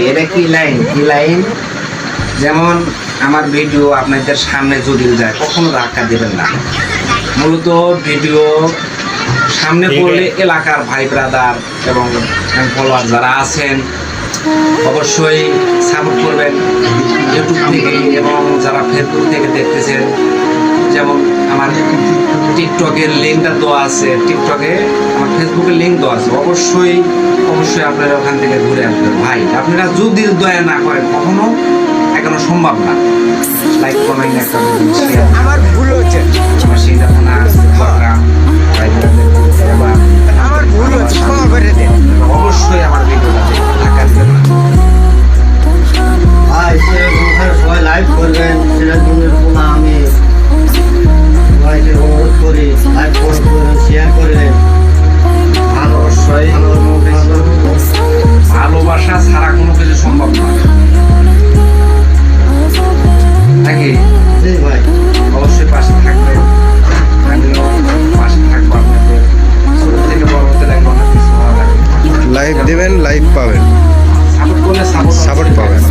এটা কি লাইন যেমন আমার ভিডিও আপনাদের সামনে যদি যায় কখনো ধাক্কা দেবেন না। মূলত ভিডিও সামনে পড়লে এলাকার ভাই ব্রাদার এবং ফলোয়ার যারা আছেন অবশ্যই সাপোর্ট করবেন ইউটিউব থেকে, এবং যারা ফেসবুক থেকে দেখতেছেন, যেমন আমার টিকটকের লিঙ্কটা দেওয়া আছে, টিকটকে আমার ফেসবুকের লিঙ্ক দেওয়া আছে, অবশ্যই আপনারা ওখান থেকে ঘুরে আসবেন। ভাই আপনারা যদি দয়া না করেন কখনো এখনো সম্ভব না। লাইক কমেন্ট একটা আমার ভুল হচ্ছে, আমার সিদ্ধান্তনা প্রোগ্রাম আমার ভুল হচ্ছে, ক্ষমা করে দেন। অবশ্যই আমার ভিডিওটা ঢাকা দেবেন না। ভাই সবাই লাইভ করবেন, সেটার জন্য আমি সবাইকে অনুরোধ করি লাইভ করবেন, শেয়ার করবেন। অবশ্যই ভালোবাসা ছাড়া কোনো কিছু সম্ভব নয় নাকি? জি ভাই, অবশ্যই পাশে থাকবে, আমিও পাশে থাকবো আপনাদের। ছোট থেকে বড় হতে লাগবে, অনেক কিছু ভালো লাগবে। লাইভ দেবেন, লাইভ পাবেন, সাপোর্ট করলে সাপোর্ট পাবেন।